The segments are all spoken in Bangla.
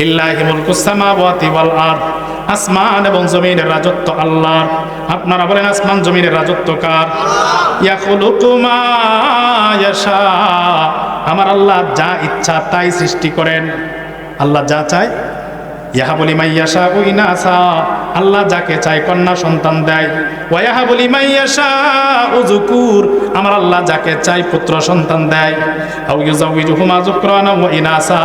লিল্লাহি মুলকুস সামাওয়াতি ওয়াল আরদ, আসমান এবং জমিনের রাজত্ব আল্লাহর। আপনারা বলেন আসমান জমিনের রাজত্ব কার? ইয়াখলুকু মা ইয়াশা, আমার আল্লাহ যা ইচ্ছা তাই সৃষ্টি করেন। আল্লাহ যা চায়, ইয়াহাবু লিমান ইয়াশাউ ইনাসা, আল্লাহ যাকে চায় কন্যা সন্তান দেয়। ওয়া ইয়াহাবু লিমান ইয়াশাউ যুকুর, আমার আল্লাহ যাকে চায় পুত্র সন্তান দেয়। আও ইউযাউযুহুমা যুকরানা ওয়া ইনাসা,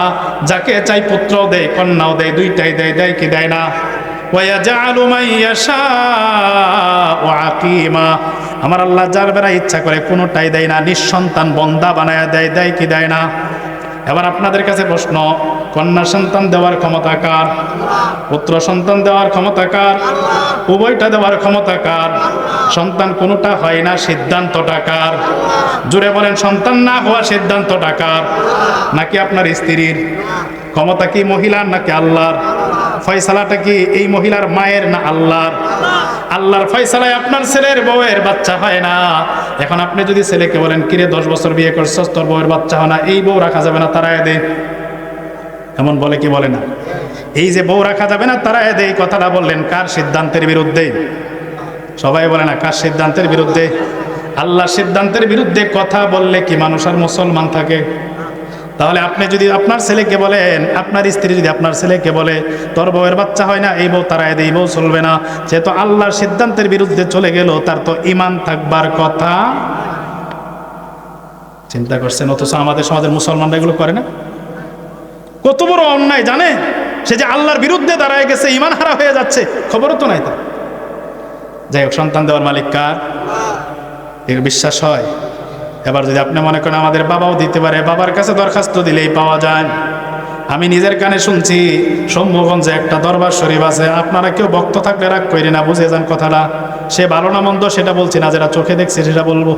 যাকে চায় পুত্র দেয় কন্যাও দেয়, দুইটাই দেয়। দেয় কি দেয় না? ওয়া ইয়াজআলু মান ইয়াশাউ আকিমা, আমার আল্লাহ যার বেলা ইচ্ছা করে কোনোটাই দেয় না, নিঃসন্তান বন্দা বানায়া দেয়। দেয় কি দেয় না? এবার আপনাদের কাছে প্রশ্ন, কন্যা সন্তান দেওয়ার ক্ষমতা কার? পুত্র সন্তান দেওয়ার ক্ষমতা কার? উভয়টা দেওয়ার ক্ষমতা কার? সন্তান কোনোটা হয় না, সিদ্ধান্তটা কার? জুড়ে বলেন, সন্তান না হওয়া সিদ্ধান্তটা কার? নাকি আপনার স্ত্রীর? ক্ষমতা কি মহিলার নাকি আল্লাহর? ফয়সালাটা কি এই মহিলার মায়ের না আল্লাহর? আল্লাহর ফয়সালায় আপনার ছেলের বউয়ের বাচ্চা হয় না। এখন আপনি যদি ছেলেকে বলেন, কিরে 10 বছর বিয়ে করছস, তোর বউয়ের বাচ্চা হয় না, এই বউ রাখা যাবে না, তারায় দে, এমন বলে কি বলে না? এই যে বউ রাখা যাবে না, তারায় দে, এই কথাটা বললেন কার সিদ্ধান্তের বিরুদ্ধে? সবাই বলে না, কার সিদ্ধান্তের বিরুদ্ধে? আল্লাহর সিদ্ধান্তের বিরুদ্ধে কথা বললে কি মানুষ আর মুসলমান থাকে? তাহলে আপনি যদি আপনার ছেলেকে বলেন, আপনার স্ত্রী যদি আপনার ছেলেকে বলে তোর বউয়ের বাচ্চা হয় না, এই বউ তারায় দেয়, এই বউ চলবে না, সে তো আল্লাহর সিদ্ধান্তের বিরুদ্ধে চলে গেল, তার তো ঈমান থাকবার কথা। চিন্তা করছেন? অথচ আমাদের সমাজের মুসলমানরা এগুলো করে না। কত বড় অন্যায় জানে? সে যে আল্লাহর বিরুদ্ধে দাঁড়ায় গেছে, ঈমান হারা হয়ে যাচ্ছে, খবরও তো নাই তার। যাই হোক, সন্তান দেওয়ার মালিক কার? এর বিশ্বাস হয়? এবার যদি আপনি মনে করেন আমাদের বাবাও দিতে পারে, বাবার কাছে দরখাস্ত দিলেই পাওয়া যায়। আমি নিজের কানে শুনছি, শম্ভুগঞ্জে একটা দরবার শরীফ আছে, আপনারা কেউ ভক্ত থাকলে রাগ করি না, বুঝে যান কথাটা। সে ভালো না মন্দ সেটা বলছি না, যেটা চোখে দেখছি সেটা বলবো।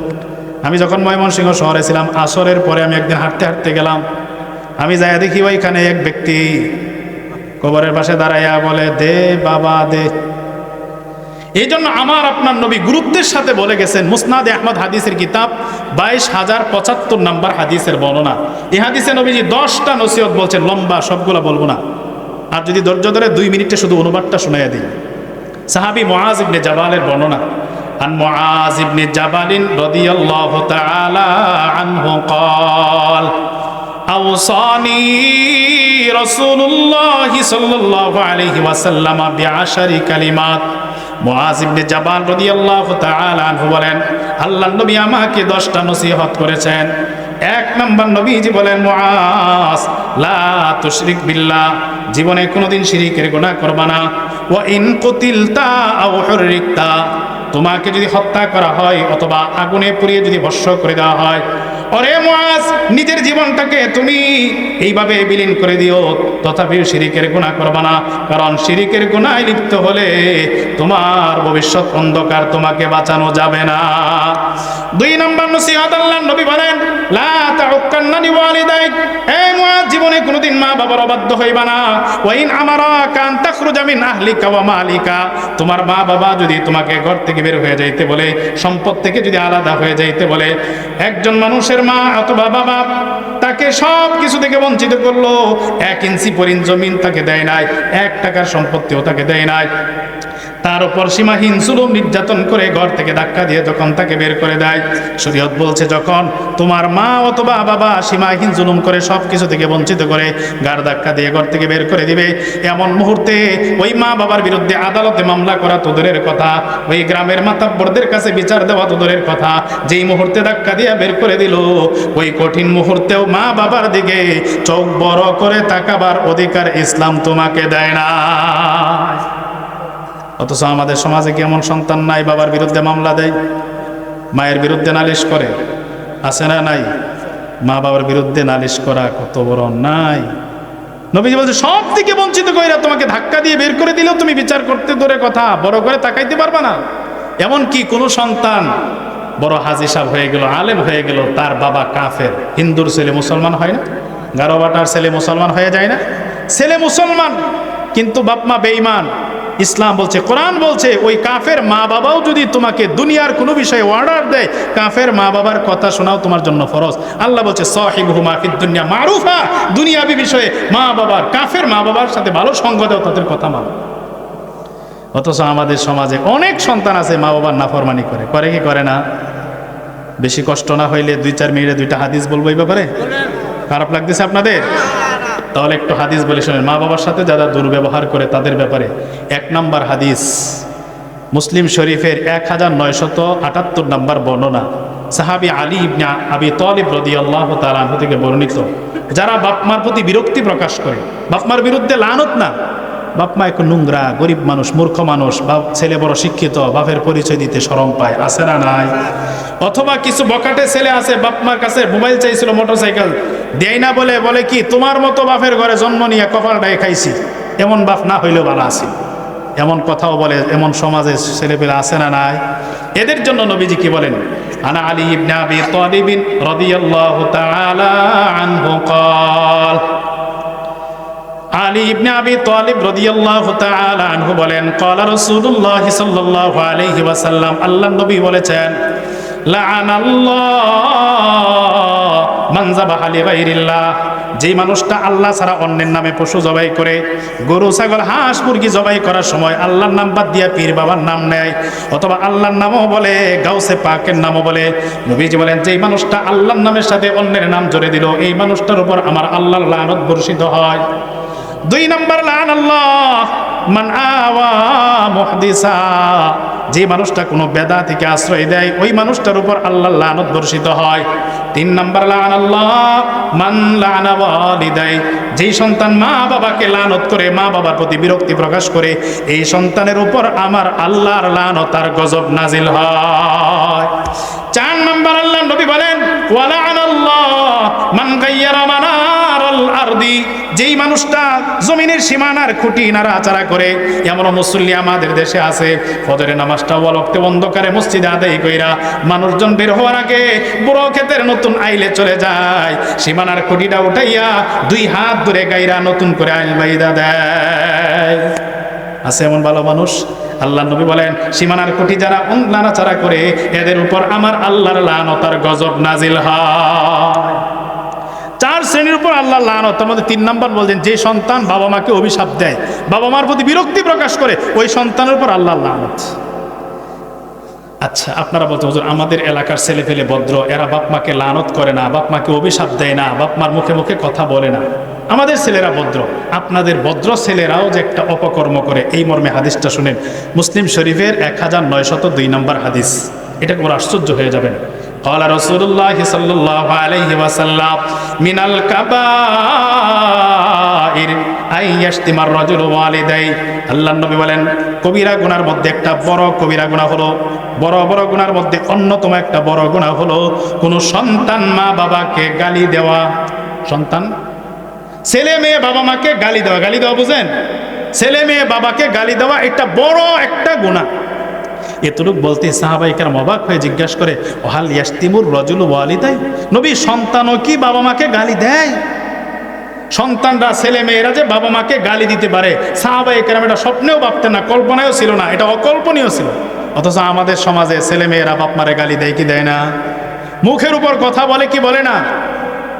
আমি যখন ময়মনসিংহ শহরে ছিলাম, আসরের পরে আমি একদিন হাঁটতে হাঁটতে গেলাম, আমি যাই দেখি ওইখানে এক ব্যক্তি কবরের পাশে দাঁড়াইয়া বলে, দে বাবা দে। এই জন্য আমার আপনার নবী গুরুত্বের সাথে বলে গেছেন, মুসনাদে আহমদ হাদিসের কিতাব 22,075 নম্বর হাদিসের বর্ণনা। এই হাদিসে নবীজি 10টা নসিহত বলছেন, লম্বা, সবগুলো বলবো না। আর যদি ধৈর্য ধরে 2 মিনিটে শুধু অনুবাদটা শুনাইয়া দিই। সাহাবী মুআজ ইবনে জাবালের বর্ণনা। আন মুআজ ইবনে জাবালিন রাদিয়াল্লাহু তাআলা আনহু قال আওসানি রাসূলুল্লাহ সাল্লাল্লাহু আলাইহি ওয়াসাল্লাম বিআশারি কালিমাত। মুআজ ইবনে জাবাল রাদিয়াল্লাহু তাআলা আনহু বলেন, আল্লাহর নবী আমাকে 10টা নসিহত করেছেন। 1 নম্বর নবীজি বলেন, মুআজ লা তুশরিক বিল্লাহ, জীবনে কোনোদিন শিরকের গুনাহ করবা না। ওয়া ইন কুতিলতা আও হুররিকতা, তোমাকে যদি হত্যা করা হয় অথবা আগুনে পুড়িয়ে যদি ভস্ম করে দেওয়া হয়, ওরে মুআজ, নিজের জীবনটাকে তুমি এইভাবে বিলীন করে দিও, তথাপিও শিরকের গুনাহ করবা না, কারণ শিরকের গুনাহে লিপ্ত হলে তোমার ভবিষ্যৎ অন্ধকার, তোমাকে বাঁচানো যাবে না। 2 নম্বর নসিহত আল্লাহর নবী বলেন, লা তাউক্কান্না লিওয়ালিদাইক, হে মুআজ, জীবনে কোনোদিন মা বাবার অবাধ্য হইবা না। ওয়া ইন আমারাকা আন তাখরুজা মিন আহলিকা ওয়া মালিকা, তোমার মা বাবা যদি তোমাকে ঘর থেকে বের হয়ে যাইতে বলে, সম্পদ থেকে যদি আলাদা হয়ে যাইতে বলে, একজন মানুষের মা অথবা বাবা তাকে সব কিছু থেকে বঞ্চিত করলো, 1 ইঞ্চি পরিমাণ জমিন তাকে দেয় নাই, 1 টাকার সম্পত্তিও তাকে দেয় নাই, তার উপর সীমাহীন জুলুম নির্যাতন করে ঘর থেকে ধাক্কা দিয়ে যখন তাকে বের করে দেয়, শরীয়ত বলছে যখন তোমার মা অথবা বাবা সীমাহীন জুলুম করে সব কিছু থেকে বঞ্চিত করে গাড় ধাক্কা দিয়ে ঘর থেকে বের করে দিবে, এমন মুহূর্তে ওই মা বাবার বিরুদ্ধে আদালতে মামলা করা তো দূরের কথা, ওই গ্রামের মাতাব্বরদের কাছে বিচার দেওয়া তো দূরের কথা, যেই মুহূর্তে ধাক্কা দিয়ে বের করে দিল, ওই কঠিন মুহূর্তেও মা বাবার দিকে চোখ বড় করে তাকাবার অধিকার ইসলাম তোমাকে দেয় না। অথচ আমাদের সমাজে কি এমন সন্তান নাই বাবার বিরুদ্ধে মামলা দেয়, মায়ের বিরুদ্ধে নালিশ করে? আছে না নাই? মা বাবার বিরুদ্ধে নালিশ করা কত বড় অন্যায়। নবীজি বলছে, সব দিকে বঞ্চিত কইরা তোমাকে ধাক্কা দিয়ে বের করে দিলেও তুমি বিচার করতে দূরে কথা, বড় করে তাকাইতে পারবা না। এমন কি কোন সন্তান বড় হাজী সাহেব হয়ে গেল, আলেম হয়ে গেল, তার বাবা কাফের, হিন্দুর ছেলে মুসলমান হয় না? গারোবাটার ছেলে মুসলমান হয়ে যায় না? ছেলে মুসলমান কিন্তু বাপ মা বেঈমান, ইসলাম বলছে, কোরআন বলছে, ওই কাফের মা বাবাও যদি তোমাকে দুনিয়ার কোনো বিষয়ে অর্ডার দেয়, কাফের মা বাবার কথা শোনাও তোমার জন্য ফরজ। আল্লাহ বলছে সাহিবুহুমা ফিদ দুনিয়া মারুফা, দুনিয়াবি বিষয়ে মা বাবার, কাফের মা বাবার সাথে ভালো সঙ্গ দাও, তাদের কথা মানো। অথচ আমাদের সমাজে অনেক সন্তান আছে মা বাবার নাফরমানি করে, করে কি করে না? বেশি কষ্ট না হইলে 2-4 মিনিটে 2টা হাদিস বলবো এই ব্যাপারে। খারাপ লাগতেছে আপনাদের? তাহলে একটু হাদিস বলে শোনেন। মা বাবার সাথে যারা দুর্ব্যবহার করে তাদের ব্যাপারে 1 নম্বর হাদিস, মুসলিম শরীফের 1978 নম্বর বর্ণনা, সাহাবী আলী ইবনে আবি তালিব রাদিয়াল্লাহু তাআলা আনহু থেকে বর্ণিত, যারা বাপ মার প্রতি বিরক্তি প্রকাশ করে, বাপ মার বিরুদ্ধে লানত না, বাপ মা একটু নোংরা, গরিব মানুষ, মূর্খ মানুষ, বাপ ছেলে বড় শিক্ষিত, বাপের পরিচয় দিতে শরম পায়, আছে না নাই? অথবা কিছু বকাটে ছেলে আছে, বাপ মার কাছে মোবাইল চাইছিল, মোটরসাইকেল দেয় না, বলে কি তোমার মতো বাপের ঘরে জন্ম নিয়ে কপালটাই খাইছি, এমন বাপ না হইলেও ভালো আছে, এমন কথাও বলে। এমন সমাজে ছেলেপেলে আছে না নাই? এদের জন্য নবীজি কি বলেন? আনা আলী ইবনে আবি তালিব রাদিয়াল্লাহু তাআলা আনহু قال, আলী ইবনে আবি তালিব রাদিয়াল্লাহু তাআলা আনহু বলেন, ক্বালা রাসূলুল্লাহ সাল্লাল্লাহু আলাইহি ওয়াসাল্লাম, আল্লাহর নবী বলেছেন, লাআনাল্লাহ মান যাবাহা লিগাইরিল্লাহ, যেই মানুষটা আল্লাহ ছাড়া অন্যের নামে পশু জবাই করে, গরু ছাগল হাঁস মুরগি জবাই করার সময় আল্লাহর নাম বাদ দিয়া পীর বাবার নাম নেয়, অথবা আল্লাহর নামও বলে, গাউসে পাকের নামও বলে, নবীজি বলেন যেই মানুষটা আল্লাহর নামের সাথে অন্যের নাম জড়িয়ে দিল, এই মানুষটার উপর আমার আল্লাহর লানত বর্ষিত হয়। 2 নম্বর, লাআনাল্লাহ মান আওয়া মুহদিসা, যে মানুষটা কোনো বেদা থেকে আশ্রয় দেয়, ওই মানুষটার উপর আল্লাহর লানত বর্ষিত হয়। 3 নম্বর, লাআনাল্লাহ মান লাআনা ওয়ালিদাই, যেই সন্তান মা বাবাকে লানত করে, মা বাবার প্রতি বিরক্তি প্রকাশ করে, এই সন্তানের উপর আমার আল্লাহর লানত আর গজব নাজিল হয়। 4 নম্বর, আল্লাহ নবী বলেন, ওয়া লাআনাল্লাহ মান গায়্যারা মানারাল আরদি, যেই মানুষটা জমিনের সীমানার খুঁটি নাড়াচাড়া করে। এমন মুসল্লি আমাদের দেশে আছে, ফজরের নামাজটা ওয়াক্তে অন্ধকারে মসজিদে আদায় কইরা মানুষজন বের হওয়ার আগে বড় ক্ষেতের নতুন আইলে চলে যায়, সীমানার খুঁটিটা উঠাইয়া 2 হাত ধরে গাইরা নতুন করে আইল বাইদা দেয়। আছে এমন ভালো মানুষ? আল্লাহ নবী বলেন, সীমানার খুঁটি যারা নাড়াচাড়া করে, এদের উপর আমার আল্লাহর লানত আর গজব নাজিল হয়। 4 শ্রেণীর উপর আল্লাহ লানত। তার মধ্যে 3 নম্বর বলছেন, যে সন্তান বাবা মাকে অভিশাপ দেয়, বাবা মার প্রতি বিরক্তি প্রকাশ করে, ওই সন্তানের উপর আল্লাহ লানত। আচ্ছা, আপনারা বলতে হুজুর আমাদের এলাকার ছেলে পেলে ভদ্র, এরা বাপ মাকে লানত করে না, বাপ মাকে অভিশাপ দেয় না, বাপ মার মুখে মুখে কথা বলে না, আমাদের ছেলেরা ভদ্র। আপনাদের ভদ্র ছেলেরাও যে একটা অপকর্ম করে, এই মর্মে হাদিসটা শুনেন, মুসলিম শরীফের 1902 নম্বর হাদিস। এটা বড় আশ্চর্য হয়ে যাবেন। قال رسول الله صلى الله عليه وسلم من الكبائر أن يشتم الرجل والديه, আল্লাহর নবী বলেন, কবিরা গুনার মধ্যে একটা বড় কবিরা গুনাহ হলো, বড় বড় গুনার মধ্যে অন্যতম একটা বড় গুনাহ হলো কোন সন্তান মা বাবাকে গালি দেওয়া। সন্তান, ছেলে মেয়ে বাবা মাকে গালি দেওয়া, গালি দেওয়া বুঝেন? ছেলে মেয়ে বাবাকে গালি দেওয়া এটা বড় একটা গুনাহ। এতটুকু বলতে সাহাবায়ে কেরাম অবাক হয়ে জিজ্ঞাসা করে, ওহাল ইয়াশতিমুর রাজুলু ওয়ালিদাই, নবী সন্তানও কি বাবা মাকে গালি দেয়? সন্তানরা, ছেলে মেয়েরা যে বাবা মাকে গালি দিতে পারে, সাহাবায়ে কেরাম এটা স্বপ্নেও ভাবতেন না, কল্পনায়ও ছিল না, এটা অকল্পনীয় ছিল। অথচ আমাদের সমাজে ছেলে মেয়েরা বাপ মারে গালি দেয় কি দেয় না? মুখের উপর কথা বলে কি বলে না?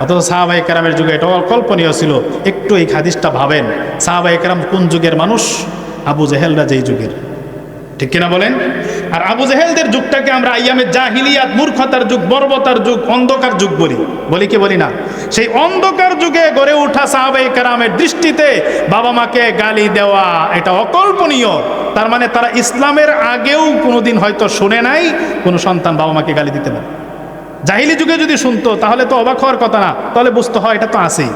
অথচ সাহাবায়ে কেরামের যুগে এটা অকল্পনীয় ছিল। একটু এই হাদিসটা ভাবেন, সাহাবায়ে কেরাম কোন যুগের মানুষ? আবু জেহেলরা যেই যুগের, ঠিক কিনা বলেন? আর আবু জেহেলদের যুগটাকে আমরা আইয়ামে জাহিলিয়াত, মূর্খতার যুগ, বর্বরতার যুগ, অন্ধকার যুগ বলি কি বলি না? সেই অন্ধকার যুগে গড়ে ওঠা সাহাবায়ে কেরামের দৃষ্টিতে বাবা মাকে গালি দেওয়া এটা অকল্পনীয়। তার মানে তারা ইসলামের আগেও কোনোদিন হয়তো শুনে নাই কোনো সন্তান বাবা মাকে গালি দিতে পারে। জাহিলি যুগে যদি শুনতো তাহলে তো অবাক হওয়ার কথা না, তাহলে বুঝতে হয় এটা তো আছেই।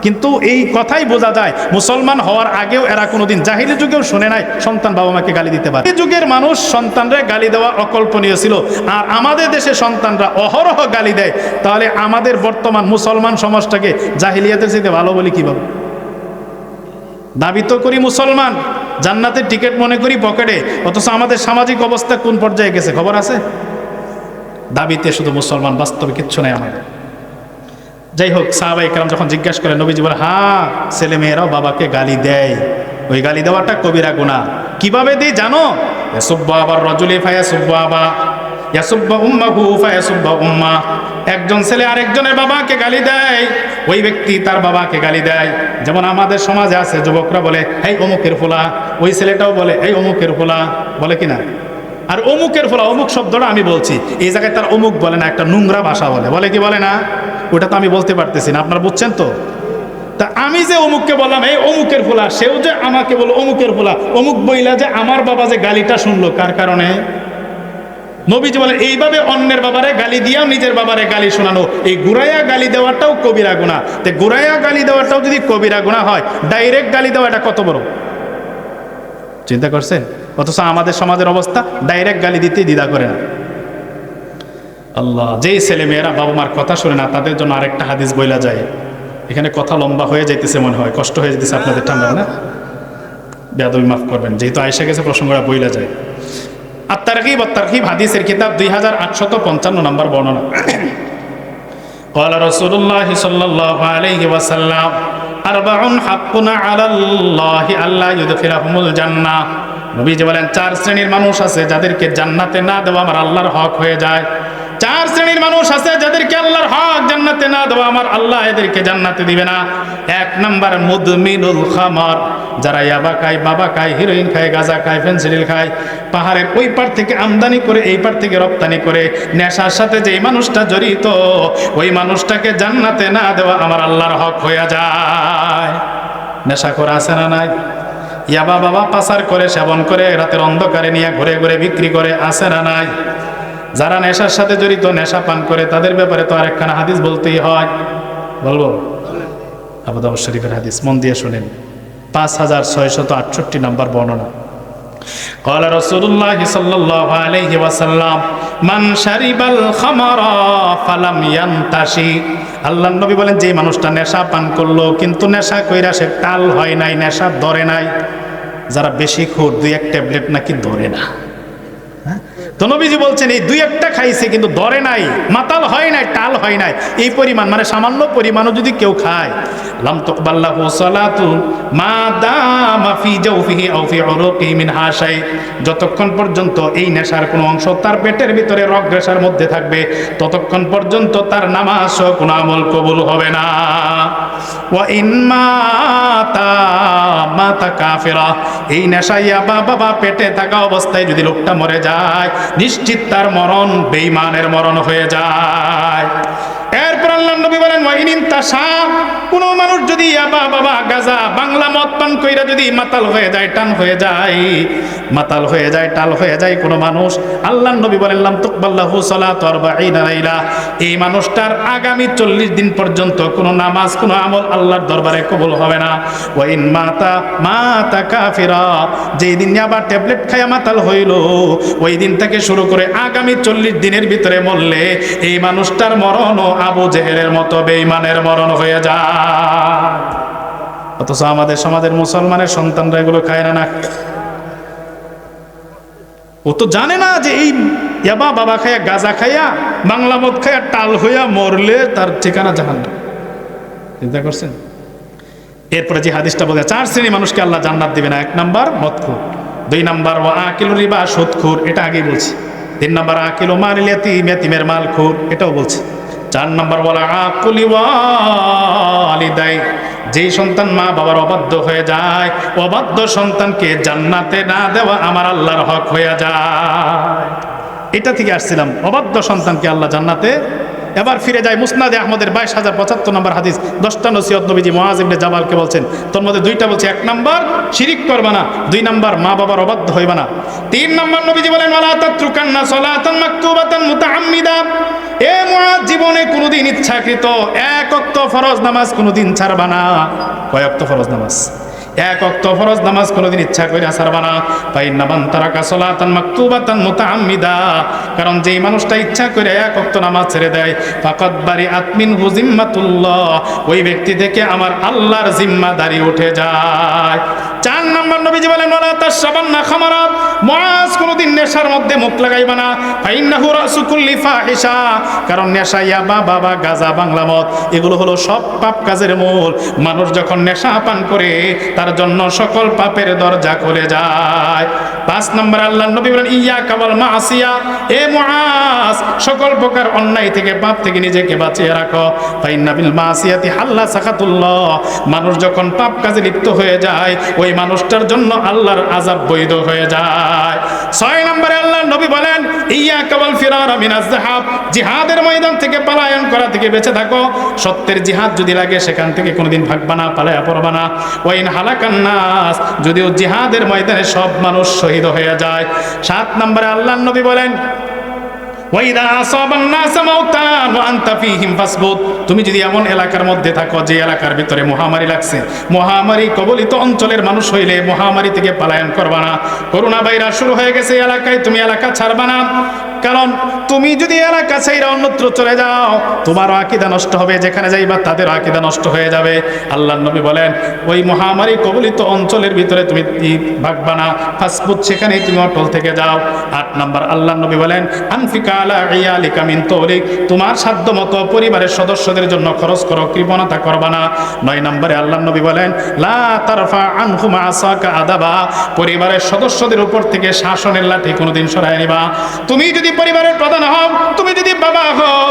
কিন্তু এই কথাই বোঝা যায় মুসলমান হওয়ার আগেও এরা কোনোদিন জাহিলি যুগেও শুনে নাই সন্তান বাবা মাকে গালি দিতে পারে। এই যুগের মানুষ সন্তানরা গালি দেওয়া অকল্পনীয় ছিল, আর আমাদের দেশে সন্তানরা অহরহ গালি দেয়। তাহলে আমাদের বর্তমান মুসলমান সমাজটাকে জাহিলিয়াতের চাইতে ভালো বলি কিভাবে? দাবি তো করি মুসলমান, জান্নাতের টিকিট মনে করি পকেটে, অথচ আমাদের সামাজিক অবস্থা কোন পর্যায়ে গেছে খবর আছে? দাবিতে শুধু মুসলমান, বাস্তবে কিচ্ছু নেই আমাদের। যাই হোক, সাহাবায়ে কেরাম যখন জিজ্ঞাসা করেন, নবীজি বলে, হ্যাঁ ছেলে মেয়েরাও বাবাকে গালি দেয়, ওই গালি দেওয়াটা কবিরা গুনাহ। কিভাবে দিই জানো? ইয়াসুব্বু আবার রাজুলি ফায়াসুব্বু আবা, ইয়াসুব্বু উম্মাহু ফায়াসুব্বু উম্মা। একজন ছেলে আরেকজনের বাবাকে গালি দেয়, ওই ব্যক্তি তার বাবাকে গালি দেয়। যেমন আমাদের সমাজে আছে, যুবকরা বলে এই অমুকের ফোলা, ওই ছেলেটাও বলে এই অমুকের ফোলা, বলে কিনা? আর অমুকের ফোলা, অমুক শব্দটা আমি বলছি, এই জায়গায় তার অমুক বলে না, একটা নোংরা ভাষা বলে, বলে কি বলে না? ওটা তো আমি বলতে পারতেছি না, আপনারা বুঝছেন তো? তা আমি যে অমুককে বললাম এই অমুকের ফোলা, সেও যে আমাকে বলো অমুকের ফোলা, অমুক বইলা যে আমার বাবা যে গালিটা শুনলো কার কারণে? নবীজি বলেন এইভাবে অন্যের বাবারে গালি দিয়াও নিজের বাবারে গালি শোনানো, এই গুরাইয়া গালি দেওয়াটাও কবিরা গুনাহ। তো গুরাইয়া গালি দেওয়াটাও যদি কবিরা গুনাহ হয়, ডাইরেক্ট গালি দেওয়াটা কত বড়? চিন্তা করছেন? অথচ আমাদের সমাজের অবস্থা, ডাইরেক্ট গালি দিতেই দ্বিধা করে না। আল্লাহ, যেই ছেলে মেয়েরা বাবা মার কথা শুনে না, তাদের জন্য আরেকটা হাদিস বইলা যায়। এখানে কথা লম্বা হয়ে যাইতেছে মনে হয়, কষ্ট হয়ে যেতেছে আপনাদের, ঠান্ডা না? বেয়াদবি মাফ করবেন, যেহেতু আয়েশা গেছে প্রসঙ্গটা বইলা যায়। আত-তারগীব ওয়াত-তারহীব হাদিসের কিতাব 2855 নম্বর বর্ণনা। ক্বালা রাসূলুল্লাহ সাল্লাল্লাহু আলাইহি ওয়াসাল্লাম আরবাউন হাক্কুন আলাল্লাহি আল্লা ইউদখিলাহুমুল জান্নাহ। নবীজি বলেন 4 শ্রেণীর মানুষ আছে যাদেরকে জান্নাতে না দেওয়া আমার আল্লাহর হক হয়ে যায়। 4 শ্রেণীর মানুষ আছে যাদেরকে আল্লাহর হক জান্নাতে না দেওয়া আমার আল্লাহ এদেরকে জান্নাতে দিবে না। 1 নাম্বার মুদমিনুল খামার, যারা ইয়াবা খায়, বাবা খায়, হিরোইন খায়, গাঁজা খায়, ফেনসিডিল খায়, পাহাড়ের ওই পার থেকে আমদানি করে এই পার থেকে রপ্তানি করে নেশার সাথে যেই মানুষটা জড়িত, ওই মানুষটাকে জান্নাতে না দেওয়া আমার আল্লাহর হক হয়ে যায়। নেশা করা আছে না নাই? ইয়াবা বাবা পাচার করে, সেবন করে, রাতের অন্ধকারে নিয়ে ঘুরে ঘুরে বিক্রি করে, আছে না নাই? যারা নেশার সাথে জড়িত, নেশা পান করে, তাদের ব্যাপারে তো আরেকখানা হাদিস বলতেই হয়। বলবো? আবু দাউদ শরীফের হাদিস, মন দিয়ে শুনেন, 5668 নম্বর বর্ণনা। قال رسول الله صلى الله عليه وسلم من شرب الخمر فلم ينتشي। আল্লাহর নবী বলেন, যে মানুষটা নেশা পান করলো কিন্তু নেশা কইরা সে টাল হয় নাই, নেশা ধরে নাই। যারা বেশি খোর, 2-1 ট্যাবলেট নাকি ধরে না। তো নবীজি বলছেন এই 2-1টা খাইছে কিন্তু ধরে নাই, মাতাল হয় নাই, টাল হয় নাই, এই পরিমাণ, মানে সামান্য পরিমাণও যদি কেউ খায়, লাম তুকবাল্লাহু সালাতুন মা দামা ফি জাওফিহি আও ফি উরুকিহি মিনহা শাই। যতক্ষণ পর্যন্ত এই নেশার কোনো অংশ তার পেটের ভিতরে রগ রেশার মধ্যে থাকবে, ততক্ষণ পর্যন্ত তার নামাজ ও কোনো আমল কবুল হবে না। ওয়া ইন মাতা কাফিরা, এই নেশাইয়া বাবা পেটে থাকা অবস্থায় যদি লোকটা মরে যায়, নিশ্চিত তার মরণ বেঈমানের মরণ হয়ে যায়। এরপর আল্লাহর নবী বলেন, ওয়া ইন তাশা, কোন মানুষ যদি ইয়াবা বাবা গাজা বাংলা মদ পান কইরা যদি মাতাল হয়ে যায়, টান হয়ে যায়, মাতাল হয়ে যায়, টাল হয়ে যায় কোন মানুষ, আল্লাহর নবী বলেন লাম তুকবাল্লাহু সালাতু 40 লাইলা, এই মানুষটার আগামী 40 দিন পর্যন্ত কোনো নামাজ, কোনো আমল আল্লাহর দরবারে কবুল হবে না। ওয়া ইন মাতা কাফিরা, যেই দিন আবার ট্যাবলেট খায়া মাতাল হইল, ওই দিন থেকে শুরু করে আগামী 40 দিনের ভিতরে মরলে এই মানুষটার মরণও আবু জেহেলের মতো বেঈমানের মরণ হয়ে যায়। অথচ আমাদের সমাজের মুসলমানের সন্তানরা এগুলো খায় না। ও তো জানে না যে এই ইয়াবা বাবা খায়া, গাঁজা খায়া, বাংলা মদ খায়া টাল হইয়া মরলে তার ঠিকানা জাহান্নাম। চিন্তা করছেন? এরপরে যে হাদিসটা বলে 4 শ্রেণী মানুষকে আল্লাহ জান্নাত দিবে না। 1 নাম্বার মদখোর, 2 নাম্বার ওয়া আকিলুর রিবা, সুদখোর, এটা আগেই বলছি। 3 নাম্বার আকিলু মালিল ইয়াতীম, ইয়াতীমের মাল খোর, এটাও বলছি। 4 নাম্বার ওয়ালা আকুলি ওয়ালিদাই, যেই সন্তান মা বাবার অবাধ্য হয়ে যায়, অবাধ্য সন্তানকে জান্নাতে না দেওয়া আমার আল্লাহর হক হয়ে যায়। এটা থেকে আসছিলাম, অবাধ্য সন্তানকে আল্লাহ জান্নাতে। এবার ফিরে যায় মুসনাদে আহমদের 22075 নম্বর হাদিস, 10টা নসিহত নবীজি মুআজ ইবনে জাবালকে বলছেন, তোর মধ্যে 2টা বলছে। 1 নাম্বার শিরিক করবা না, 2 নাম্বার মা বাবার অবাধ্য হইবা না। 3 নাম্বার নবীজি বলেন ওয়ালা তাতরুকান্না সালাতান মাকতুবাতান মুতাআম্মিদা, এ মুআজ জীবনে কোনোদিন ইচ্ছাকৃত 1 ওয়াক্ত ফরজ নামাজ কোনোদিন ছাড়বা না। কয় ওয়াক্ত ফরজ নামাজ? 1 ওয়াক্ত ফরজ নামাজ কোনোদিন ইচ্ছা করে ছাড়বা না। ফাইন্না মান তারাকা সালাতান মাকতুবাতান মুতাআম্মিদা, কারণ যেই মানুষটা ইচ্ছা করে 1 ওয়াক্ত নামাজ ছেড়ে দেয়, ফাকাদ বারিআত মিনহু জিম্মাতুল্লাহ, ওই ব্যক্তি থেকে আমার আল্লাহর জিম্মাদারি উঠে যায়। 4 নম্বর নবীজি বলেন ওয়ালা তাশরাবান্না খামারা, মুআজ কোনদিন নেশার মধ্যে মুখ লাগাইবা না। ফাইন্নাহু রাসু কুল্লি ফাহিশা, কারণ নেশা, ইয়াবা, বাবা, গাঁজা, বাংলা মদ, এগুলো হলো সব পাপ কাজের মূল। মানুষ যখন নেশা পান করে তার জন্য সকল পাপের দরজা খুলে যায়। 5 নম্বর আল্লাহর নবী বলেন ইয়াকা ওয়াল মাসিয়া, এ মুআজ সকল প্রকার অন্যায় থেকে, পাপ থেকে নিজেকে বাঁচিয়ে রাখো। ফাইন্না বিল মাসিয়াতি হাল্লা সাখাতুল্লাহ, মানুষ যখন পাপ কাজে লিপ্ত হয়ে যায় ওই মানুষটার জন্য আল্লাহর আযাব বৈধ হয়ে যায়। 6 নম্বরে আল্লাহর নবী বলেন ইয়াকা ওয়াল ফিরার মিনাজ যাহাব, জিহাদের ময়দান থেকে পলায়ন করা থেকে বেঁচে থাকো। সত্যের জিহাদ যদি লাগে সেখান থেকে কোনোদিন ভাগবা না, পালায়া পড়বা না। ওয়াইন হালাকান নাস, যদিও জিহাদের ময়দানে সব মানুষ শহীদ হয়ে যায়। 7 নম্বরে আল্লাহর নবী বলেন ওয়াইদা আসাবান নাস মাউতান ওয়া আনতা ফীহিম ফাসবুত, তুমি যদি এমন এলাকার মধ্যে থাকো যে এলাকার ভিতরে মহামারী লাগছে, মহামারী কবলিত অঞ্চলের মানুষ হইলে মহামারী থেকে পলায়ন করবা না। করোনা ভাইরাস শুরু হয়ে গেছে এলাকায়, তুমি এলাকা ছাড়বা না। কারণ তুমি যদি এলাকা ছেড়ে অন্যত্র চলে যাও তোমারও আকীদা নষ্ট হবে, যেখানে যাইবা তাদের আকীদা নষ্ট হয়ে যাবে। আল্লাহর নবী বলেন ওই মহামারী কবলিত অঞ্চলের ভিতরে তুমি ভাগবা না, ফাসবুত, সেখানেই তুমি অটল থেকে যাও। 8 নম্বর আল্লাহর নবী বলেন আনফিকা আলা ইয়ালিকা মিন তৌলিক, তোমার সাধ্যমতো পরিবারের সদস্যদের জন্য খরচ করো, কৃপণতা করবা না। 9 নম্বরে আল্লাহর নবী বলেন লা তারফা আনহুম আসাকা আদাবা, পরিবারের সদস্যদের উপর থেকে শাসনের লাঠি কোনোদিন সরায় নিবা। তুমি যদি পরিবারের প্রধান হও, তুমি যদি বাবা হও,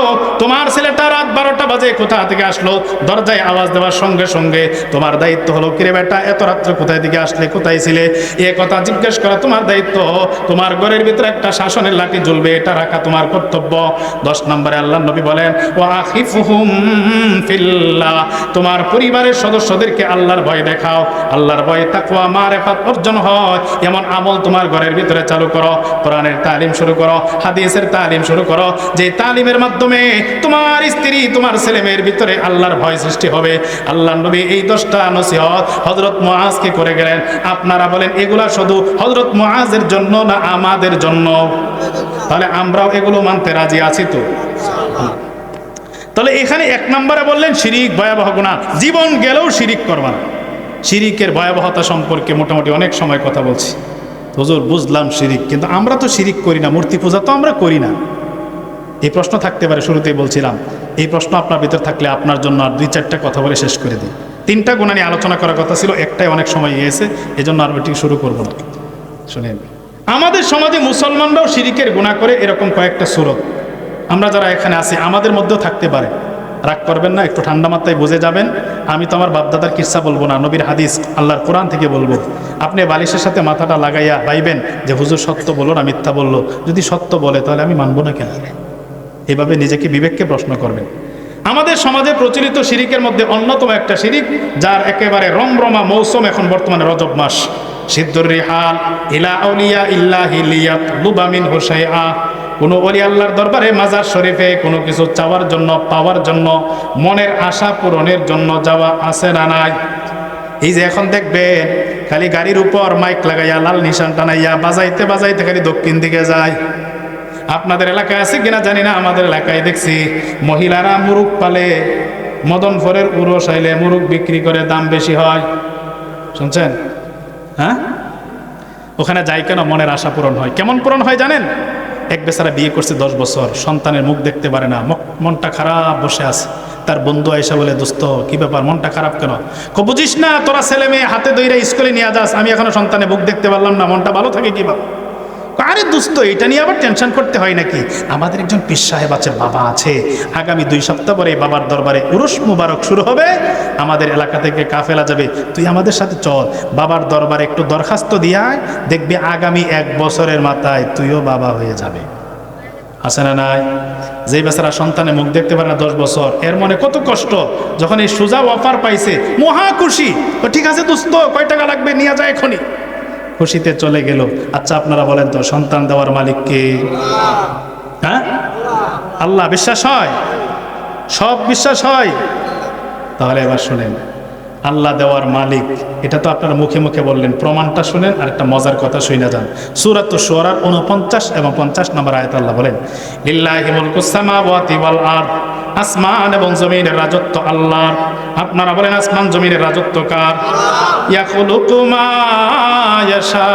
তোমার ছেলেটা রাত 12টা বাজে কোথা থেকে আসলো, দরজায় আওয়াজ দেওয়ার সঙ্গে সঙ্গে তোমার দায়িত্ব হলো কিরে বেটা এত রাত্রে কোথায় থেকে আসলে, কোথায় ছিলে, এ কথা জিজ্ঞেস করা তোমার দায়িত্ব। তোমার ঘরের ভিতরে একটা শাসনের লাঠি জ্বলবে, এটা রাখা তোমার কর্তব্য। 10 নম্বরে আল্লাহর নবী বলেন ওয়া আখিফুহুম ফিল্লাহ, তোমার পরিবারের সদস্যদেরকে আল্লাহর ভয় দেখাও। আল্লাহর ভয় তাকওয়া মারিফাত অর্জন হয় এমন আমল তোমার ঘরের ভিতরে চালু করো। কোরআনের তালিম শুরু করো, হাদিসের তালিম শুরু করো, যে তালিমের মাধ্যমে তোমার স্ত্রী, তোমার ছেলে মেয়ের ভিতরে আল্লাহর ভয় সৃষ্টি হবে। আল্লাহর নবী এই 10টা নসিহত হযরত মুআজকে করে গেলেন। আপনারা বলেন এগুলা শুধু হযরত মুআজের জন্য না আমাদের জন্য? তাহলে আমরাও এগুলো মানতে রাজি আছি তো? তাহলে এখানে 1 নম্বরে বললেন শিরিক ভয়াবহ গুনাহ, জীবন গেলেও শিরিক করবা না। শিরিকের ভয়াবহতা সম্পর্কে মোটামুটি অনেক সময় কথা বলছি। হুজুর বুঝলাম শিরিক, কিন্তু আমরা তো শিরিক করি না, মূর্তি পূজা তো আমরা করি না। এই প্রশ্ন থাকতে পারে, শুরুতেই বলছিলাম এই প্রশ্ন আপনার ভিতর থাকলে আপনার জন্য আর 2-4টা কথা বলে শেষ করে দিই। 3টা গুনাহ নিয়ে আলোচনা করার কথা ছিল, একটাই অনেক সময় গিয়েছে, এজন্য আর ওইটি শুরু করবো না। শুনেন, আমাদের সমাজে মুসলমানরাও শিরিকের গুনাহ করে এরকম কয়েকটা সূরত আমরা যারা এখানে আছি আমাদের মধ্যেও থাকতে পারে। রাগ করবেন না, একটু ঠান্ডা মাথায় বুঝে যাবেন। আমি তো আমার বাপদাদার কিস্সা বলবো না, নবীর হাদিস আল্লাহর কোরআন থেকে বলবো। আপনি বালিশের সাথে মাথাটা লাগাইয়া ভাইবেন যে হুজুর সত্য বলো না মিথ্যা বললো, যদি সত্য বলে তাহলে আমি মানবো না কেন? এভাবে নিজেকে বিবেককে প্রশ্ন করবেন। আমাদের সমাজে প্রচলিত শিরিকের মধ্যে অন্যতম একটা শিরিক, যার একেবারে রমরমা মৌসুম এখন বর্তমানে রজব মাস। সিদ্দুর রিহাল ইলা আউলিয়া ইল্লাহি লিয়াতলুবা মিনহু শাইআ, কোনো ওলি আল্লাহর দরবারে মাজার শরীফে কোনো কিছু চাওয়ার জন্য, পাওয়ার জন্য, মনের আশা পূরণের জন্য যাওয়া আছে না নাই? এই যে এখন দেখবেন খালি গাড়ির উপর মাইক লাগাইয়া লাল নিশান টানাইয়া বাজাইতে বাজাইতে খালি দক্ষিণ দিকে যায়। আপনাদের এলাকায় আছে কিনা জানি না, আমাদের এলাকায় দেখছি মহিলারা মুরগ পালে, মদনফরের উরস আইলে মুরগ বিক্রি করে, দাম বেশি হয়। শুনছেন? হ্যাঁ, ওখানে যাই কেন? মনের আশা পূরণ হয়। কেমন পূরণ হয় জানেন? এক বেচারা বিয়ে করছে 10 বছর, সন্তানের মুখ দেখতে পারে না, মনটা খারাপ বসে আছে। তার বন্ধু আয়সা বলে দোস্ত কি ব্যাপার, মনটা খারাপ কেন? বুঝিস না তোরা ছেলে মেয়ে হাতে দইরা স্কুলে নিয়ে যাস, আমি এখনো সন্তানের মুখ দেখতে পারলাম না, মনটা ভালো থাকে কিভাবে? আরে দোস্ত এটা নিয়ে আবার টেনশন করতে হয় নাকি? আমাদের একজন পীর সাহেব আছে, বাবা আছে, আগামী 2 সপ্তাহ পরে বাবার দরবারে উরুস মুবারক শুরু হবে, আমাদের এলাকা থেকে কাফেলা যাবে, তুই আমাদের সাথে চল, বাবার দরবারে একটু দরখাস্ত দিয়ায়, দেখবি আগামী 1 বছরের মাথায় তুইও বাবা হয়ে যাবে। আছে না নাই? যেই বেচারা সন্তানের মুখ দেখতে পারে না 10 বছর, এর মনে কত কষ্ট। যখন এই সোজা অফার পাইছে মহা খুশি, ঠিক আছে দোস্ত কয় টাকা লাগবে নিয়ে যায় এখনই, খুশিতে চলে গেল। আচ্ছা আপনারা বলেন তো সন্তান দেওয়ার মালিক কে? হ্যাঁ, আল্লাহ। বিশ্বাস হয়? সব বিশ্বাস হয়? তাহলে এবার শুনেন, আল্লাহ দেওয়ার মালিক, এটা তো আপনারা মুখে মুখে বললেন, প্রমাণটা শুনেন আর একটা মজার কথা শুনে যান। সূরাতুশ শুআরার 49 এবং 50 নম্বর আয়াতে আল্লাহ বলেন, লিল্লাহি মুলকুস সামাওয়াতি ওয়াল আরদ, আসমান এবং জমিনের রাজত্ব আল্লাহর। আপনারা বলেন আসমান জমিনের রাজত্ব কার? ইয়াখলুকু মা ইয়াশা,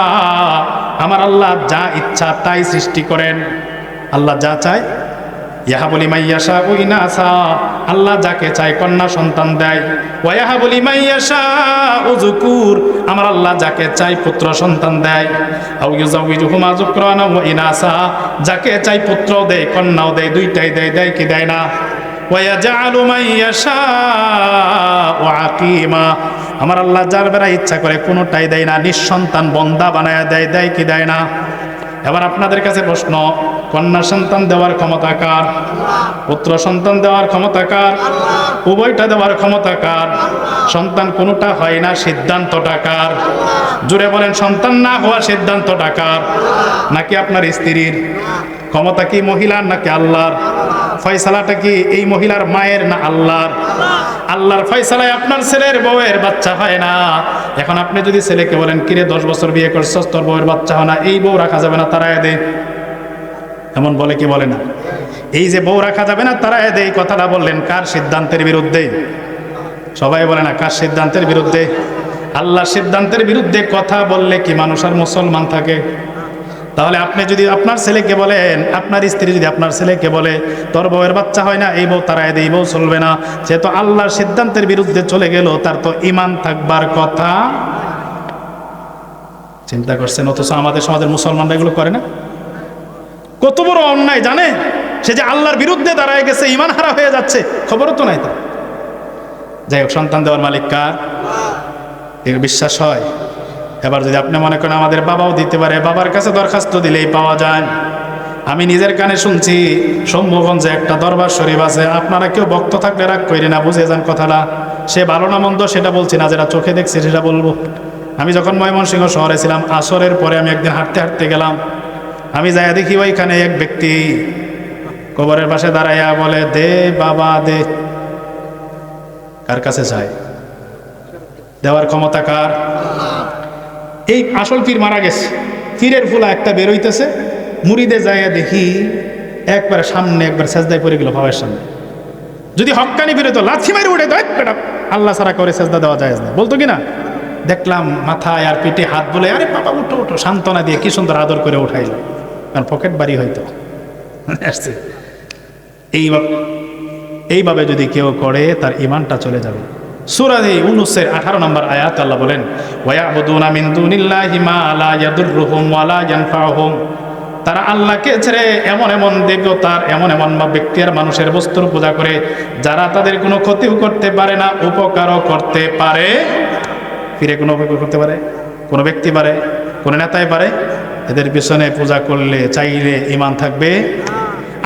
আমার আল্লাহ যা ইচ্ছা তাই সৃষ্টি করেন। আল্লাহ যা চায়, ইয়াহাবু লিমান ইয়াশাউ ইনাসা, আল্লাহ যাকে চায় কন্যা সন্তান দেয়। ওয়া ইয়াহাবু লিমান ইয়াশাউ যুকুর, আমার আল্লাহ যাকে চায় পুত্র সন্তান দেয়। আও ইউযাউযুহুমা যুকরানা ওয়া ইনাসা, যাকে চায় পুত্র দেয় কন্যাও দেয়, দুইটাই দেয়, দেয় কি দেয় না? ওয়া ইয়াজআলু মান ইয়াশাউ আকিমা, আমার আল্লাহ যার বেলা ইচ্ছা করে কোনোটাই দেয় না, নিঃসন্তান বন্দা বানায়া দেয়, দেয় কি দেয় না? এবার আপনাদের কাছে প্রশ্ন, কন্যা সন্তান দেওয়ার ক্ষমতা কার? পুত্র সন্তান দেওয়ার ক্ষমতা কার? উভয়টা দেওয়ার ক্ষমতা কার? সন্তান কোনোটা হয় না, সিদ্ধান্তটা কার? জুড়ে বলেন, সন্তান না হওয়া সিদ্ধান্তটা কার? নাকি আপনার স্ত্রীর? ক্ষমতা কি মহিলার নাকি আল্লাহর? ফয়সালাটা কি এই মহিলার মায়ের না আল্লাহর? আল্লাহর ফয়সালায় আপনার ছেলের বউয়ের বাচ্চা হয় না। এখন আপনি যদি ছেলেকে বলেন, কিরে 10 বছর বিয়ে করছস, তোর বউয়ের বাচ্চা হয় না, এই বউ রাখা যাবে না, তারায় দে, এমন বলে কি বলে না? এই যে বউ রাখা যাবে না তারায় দে, এই কথাটা বললেন কার সিদ্ধান্তের বিরুদ্ধে? সবাই বলে না কার সিদ্ধান্তের বিরুদ্ধে? আল্লাহর সিদ্ধান্তের বিরুদ্ধে কথা বললে কি মানুষ আর মুসলমান থাকে? তাহলে আপনি যদি আপনার ছেলেকে বলেন, আপনার স্ত্রী যদি আপনার ছেলেকে বলে তোর বউয়ের বাচ্চা হয় না, এই বউ তারায় দে, এই বউ চলবে না, সে তো আল্লাহর সিদ্ধান্তের বিরুদ্ধে চলে গেল, তার তো ঈমান থাকবার কথা। চিন্তা করছেন? অথচ আমাদের সমাজের মুসলমানরা এগুলো করে না। কত বড় অন্যায় জানে? সে যে আল্লাহর বিরুদ্ধে দাঁড়ায় গেছে, ঈমান হারা হয়ে যাচ্ছে, খবরও তো নাই তার। যাই হোক, সন্তান দেওয়ার মালিক কার? এর বিশ্বাস হয়? এবার যদি আপনি মনে করেন আমাদের বাবাও দিতে পারে, বাবার কাছে দরখাস্ত দিলেই পাওয়া যায়। আমি নিজের কানে শুনছি, শম্ভুগঞ্জে একটা দরবার শরীফ আছে, আপনারা কেউ ভক্ত থাকলে রাগ করি না, বুঝে যান কথাটা। সে ভালো না মন্দ সেটা বলছি না, যেটা চোখে দেখছি সেটা বলবো। আমি যখন ময়মনসিংহ শহরে ছিলাম, আসরের পরে আমি একদিন হাঁটতে হাঁটতে গেলাম, আমি যাই দেখি ওইখানে এক ব্যক্তি কবরের পাশে দাঁড়াইয়া বলে, দে বাবা দে। কার কাছে চায়? দেওয়ার ক্ষমতা কার? এই আসল পীর মারা গেছে, পীরের ফুলা একটা বেরোইতেছে, মুড়িদে যাইয়া দেখি একবার সামনে, একবার সেজদায় পড়ে গেল বাবার সামনে। যদি হক্কানি বেরোতো লাথি মারি উঠে দেয়, আল্লাহ ছাড়া করে সেজদা দেওয়া যায় না, বলতো কিনা? দেখলাম মাথায় আর পিঠে হাত বলে, আরে বাবা উঠো উঠো, সান্ত্বনা দিয়ে কি সুন্দর আদর করে উঠাইল, কারণ পকেট বাড়ি হয়তো আসছে। এইভাবে যদি কেউ করে তার ঈমানটা চলে যাবে। সূরা ইউনূসের 18 নম্বর আয়াত আল্লাহ বলেন, ওয়ায়াবুদুনা মিন দুনিল্লাহি মা লা ইয়াদুররুহুম ওয়া লা ইয়ানফাউহুম, তারা আল্লাহকে ছেড়ে এমন এমন দেবতার, এমন এমন ব্যক্তি আর মানুষের বস্তুর পূজা করে যারা তাদের কোনো ক্ষতিও করতে পারে না, উপকারও করতে পারে। ফিরে কোনো উপকার করতে পারে? কোনো ব্যক্তি পারে? কোনো নেতাই পারে? এদের পিছনে পূজা করলে চাইলে ঈমান থাকবে?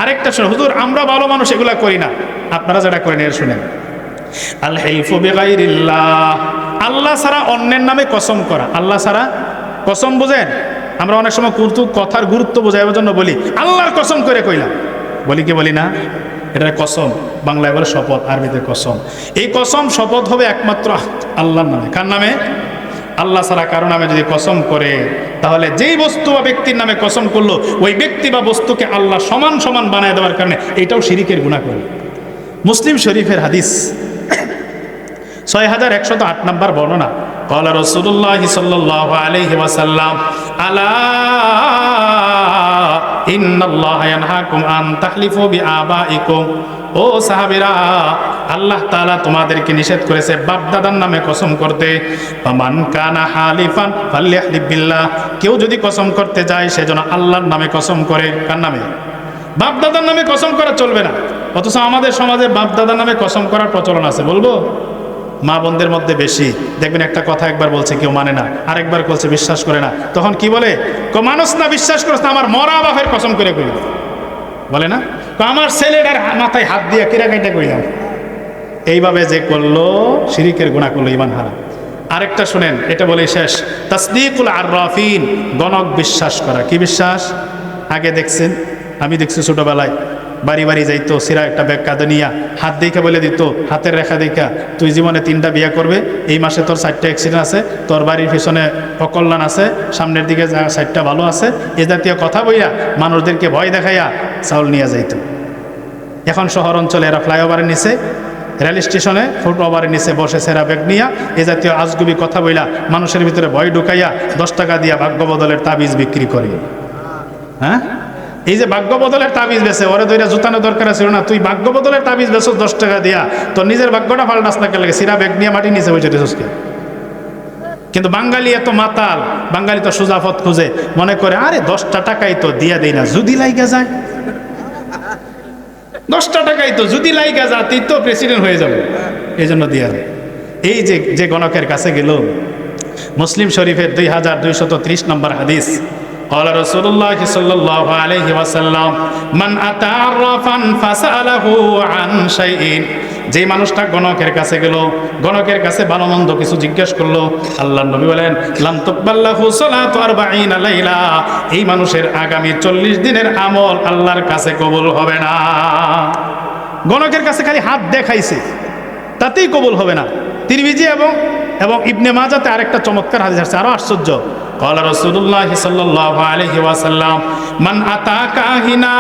আরেকটা শুনে, হুজুর আমরা ভালো মানুষ এগুলা করি না, আপনারা যেটা করেন এর শুনেন। আল হিলফু বিগাইরিল্লাহ, আল্লাহ ছাড়া অন্যের নামে কসম করা। আল্লাহ ছাড়া কসম বুঝেন? আমরা অনেক সময় কথার গুরুত্ব বোঝাইবার জন্য বলি আল্লাহর কসম করে কইলাম, বলি কি বলি না? এটা কসম, বাংলায় বলে শপথ, আরবিতে কসম। এই কসম শপথ হবে একমাত্র আল্লাহর নামে। কার নামে? আল্লাহ ছাড়া কারো নামে যদি কসম করে, তাহলে যেই বস্তু বা ব্যক্তির নামে কসম করলো, ওই ব্যক্তি বা বস্তুকে আল্লাহ সমান সমান বানায় দেওয়ার কারণে এটাও শিরিকের গুনাহ করে। মুসলিম শরীফের হাদিস 6108 নম্বর বর্ণনা, ক্বালা রাসূলুল্লাহ সাল্লাল্লাহু আলাইহি ওয়াসাল্লাম, আলা ইন্নাল্লাহা ইয়ানহাকুম আন তাহলিফু বিআবাইকুম, ও সাহাবীরা, আল্লাহ তাআলা তোমাদেরকে নিষেধ করেছে বাপ দাদার নামে কসম করতে। ফামান কানা হালিফান ফালইহলিফ বিল্লাহ, কেউ যদি কসম করতে যায় সেজন্য আল্লাহর নামে কসম করে। কার নামে? বাপ দাদার নামে কসম করা চলবে না। অথচ আমাদের সমাজে বাপ দাদার নামে কসম করার প্রচলন আছে। বলবো মা বোনদের মধ্যে বেশি দেখবেন, একটা কথা একবার বলছে কেউ মানে না, আরেকবার বলছে বিশ্বাস করে না, তখন কি বলে, মানুষ না বিশ্বাস করছে না, আমার মরা বাপের কসম করে করি, বলে না, আমার ছেলেটার মাথায় হাত দিয়ে কিরা কাইটা কইলাম। এইভাবে যে করলো শিরিকের গুনাহ করলো, ঈমান হারা। আরেকটা শুনেন, এটা বলে শেষ, তাসদিকুল আররাফিন, গণক বিশ্বাস করা। কি বিশ্বাস? আগে দেখছেন, আমি দেখছি ছোটবেলায় বাড়ি বাড়ি যাইতো, সিরা একটা ব্যাগ কাঁধে নিয়া হাত দেখে বলে দিত, হাতের রেখা দেখা তুই জীবনে 3টা বিয়ে করবে, এই মাসে তোর 4টা অ্যাক্সিডেন্ট আছে, তোর বাড়ির পিছনে অকল্যাণ আছে, সামনের দিকে 4টা ভালো আছে, এ জাতীয় কথা বইয়া মানুষদেরকে ভয় দেখাইয়া চাউল নিয়ে যাইত। এখন শহর অঞ্চলে এরা ফ্লাইওভারের নিচে, রেল স্টেশনে ফুটওভারের নিচে বসে সেরা ব্যাগ নিয়া এ জাতীয় আজগুবি কথা বইলা মানুষের ভিতরে ভয় ঢুকাইয়া 10 টাকা দিয়া ভাগ্য বদলের তাবিজ বিক্রি করে। হ্যাঁ, এই যে ভাগ্য বদলের তাবিজ বেছে, ওরে দইরা জুতানো দরকার ছিল না, তুই ভাগ্য বদলের তাবিজ বেছো 10 টাকা দিয়া, তোর নিজের ভাগ্যটা পাল্টাস না কে লাগে, সিরা ব্যাগ নিয়ে মাটি নিচে বসে রেছসকে। কিন্তু বাঙালি এত মাতাল, বাঙালি তো সুজাফত খুঁজে, মনে করে আরে 10টা টাকাই তো দিয়া দেই না, যদি লাইগা যায় 10টা টাকাই তো যদি লাইগা যা, তুই তো প্রেসিডেন্ট হয়ে যাবে, এই জন্য দিয়া দেয়। এই যে গণকের কাছে গেল, মুসলিম শরীফের 2230 নম্বর হাদিস, قال رسول الله صلى الله عليه وسلم من أتى عرافا فسأله عن شيء, যে মানুষটা গণকের কাছে গেল, গণকের কাছে ভালো মন্দ কিছু জিজ্ঞেস করলো, আল্লাহর নবী বলেন লাম তুকবাল্লাহু সালাতু 40 লাইলা, এই মানুষের আগামী 40 দিনের আমল আল্লাহর কাছে কবুল হবে না। গণকের কাছে খালি হাত দেখাইছে, তাতেই কবুল হবে না। তিরমিজি এবং ইবনে মাজাতে আরেকটা চমৎকার হাদিস আছে, আরো আশ্চর্য। قال رسول الله صلى الله عليه وسلم من أتى كاهنا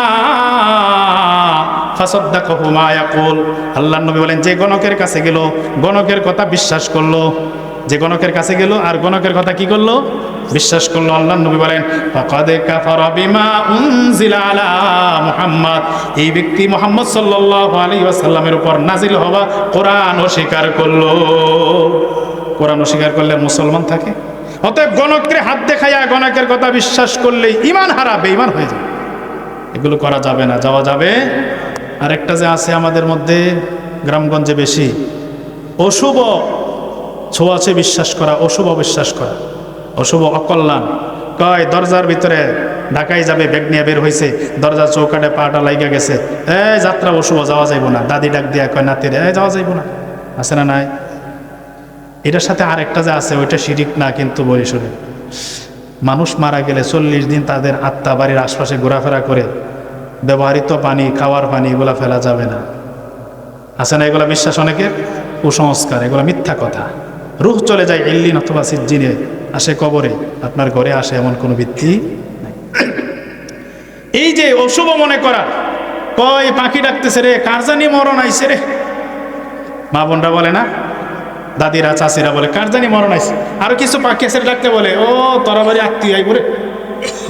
فصدقه ما يقول, আল্লাহর নবী বলেন যে গণকের কাছে গেল, গণকের কথা বিশ্বাস করলো, যে গণকের কাছে গেল আর গণকের কথা কি করলো, বিশ্বাস করলো, আল্লাহর নবী বলেন ফাকাদ কাফারা বিমা উনজিলা আলা মুহাম্মদ, এই ব্যক্তি মুহাম্মদ সাল্লাল্লাহু আলাইহি ওয়াসাল্লামের উপর নাজিল হওয়া কোরআন অস্বীকার করলো। কোরআন অস্বীকার করলে মুসলমান থাকে? অতএব গণকের হাত দেখাইয়া গণকের কথা বিশ্বাস করলেই ঈমান হারা, বেঈমান হয়ে যায়। এগুলো করা যাবে না, যাওয়া যাবে। আরেকটা যে আছে আমাদের মধ্যে গ্রামগঞ্জে বেশি, অশুভ ছোঁয়াচে বিশ্বাস করা, অশুভ বিশ্বাস করা, অশুভ অকল্যাণ। কয় দরজার ভিতরে ঢাকায় যাবে, ব্যাগ নিয়ে বের হয়েছে, দরজার চৌকাটে পাটা লাইগা গেছে, যাত্রা অশুভ, যাওয়া যাইব না। দাদি ডাক দিয়া কয় নাতিরে যাওয়া যাইব না, আছে না নাই? এটার সাথে আরেকটা যে আছে, ওইটা শিরিক না, কিন্তু বলি শুনে, মানুষ মারা গেলে 40 দিন তাদের আত্মা বাড়ির আশপাশে ঘোরাফেরা করে, ব্যবহৃত পানি, খাওয়ার পানি এগুলা ফেলা যাবে না, আছে না? এগুলা বিশ্বাস অনেকের, কুসংস্কার, এগুলা মিথ্যা কথা। রূহ চলে যায় ইল্লিন অথবা সিজ্জিনে, আসে কবরে, আপনার ঘরে আসে, এমন কোনো ভিত্তি নাই। এই যে অশুভ মনে করা, কয় পাখি ডাকতেছে রে, কার জানি মরণ আইছে রে, মা বোনরা বলে না, দাদিরা চাচিরা বলে কার জানি মরণ আইছে। আরো কিছু পাখি আছে ডাকতে বলে ও তোরা বাড়ি আত্মীয় আই বলে,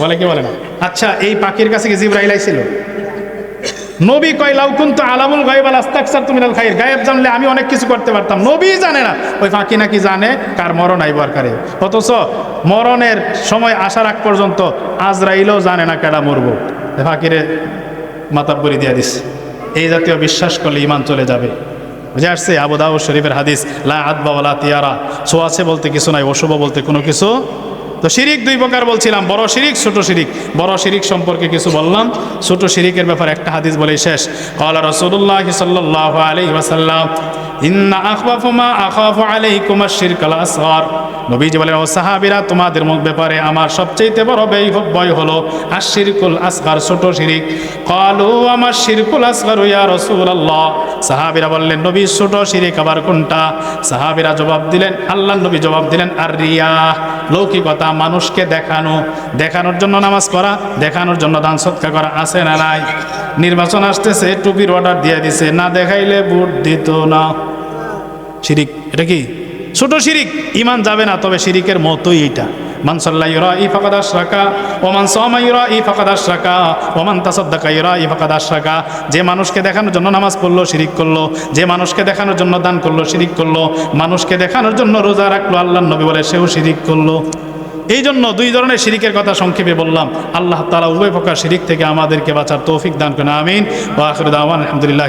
বলে কি বলে না? আচ্ছা, এই পাখির কাছে কি জিবরাইল আইছিল? নবী কয় লাউ কুনতু আলামুল গায়ব আস্তাকসারতু মিনাল খায়র, গায়েব জানলে আমি অনেক কিছু করতে পারতাম। নবী জানে না, ওই পাখি নাকি জানে কার মরণ আইব আর কারে। অথচ মরণের সময় আসার আগ পর্যন্ত আজরাইলও জানে না কেডা মরবো, পাখিরে মাতাব্বরি দিয়া দিস। এই জাতীয় বিশ্বাস করলে ঈমান চলে যাবে। বুঝে আসছে? আবু দাউদ শরীফের হাদিস, লা আদবা ওয়ালাতিয়ারা, ছোঁয়াচে বলতে কিছু নাই, অশুভ বলতে কোনো কিছু। তো শিরিক 2 প্রকার বলছিলাম, বড় শিরিক, ছোট শিরিক। বড় শিরিক সম্পর্কে কিছু বললাম, ছোট শিরিকের ব্যাপারে একটা হাদিস বলে শেষ। ক্বালা রাসূলুল্লাহ সাল্লাল্লাহু আলাইহি ওয়াসাল্লাম ইন্না আখওয়াফু মা আখাফু আলাইকুম আশ-শিরকাল আসগর, নবীজি বলেন ও সাহাবীরা, তোমাদের ব্যাপারে আমার সবচেয়ে বড় ভয় হলো আশ-শিরকুল আসগর, ছোট শিরিক। ক্বালু আমা আশ-শিরকুল আসগর ইয়া রাসূলুল্লাহ, সাহাবীরা বললেন নবী ছোট শিরিক আবার কোনটা? সাহাবীরা জবাব দিলেন, আল্লাহর নবী জবাব দিলেন আর রিয়া, লৌকিকতা, মানুষকে দেখানো, দেখানোর জন্য নামাজ পড়া, দেখানোর জন্য দান সদকা করা, আছে না নাই? নির্বাচন আসতেছে, টুপির অর্ডার দিয়ে দিছে, না দেখাইলে ভোট দিত না, শিরিক। এটা কি ছোট শিরিক? ঈমান যাবে না, তবে শিরিকের মতোই এটা। মান সাল্লা ইউরাই ফাকাদ আশরাকা ওয়া মান সামা ইউরাই ফাকাদ আশরাকা ওয়া মান তাসাদ্দাকা ইউরাই ফাকাদ আশরাকা, যে মানুষকে দেখানোর জন্য নামাজ পড়লো শিরিক করলো, যে মানুষকে দেখানোর জন্য দান করলো শিরিক করলো, মানুষকে দেখানোর জন্য রোজা রাখলো, আল্লাহর নবী বলে সেও শিরিক করলো। এই জন্য 2 ধরনের শিরিকের কথা সংক্ষেপে বললাম। আল্লাহ তাআলা উভয় প্রকার শিরিক থেকে আমাদেরকে বাঁচার তৌফিক দান করেন, আমিন। ওয়া আখিরু দাওয়ানা আলহামদুলিল্লাহ।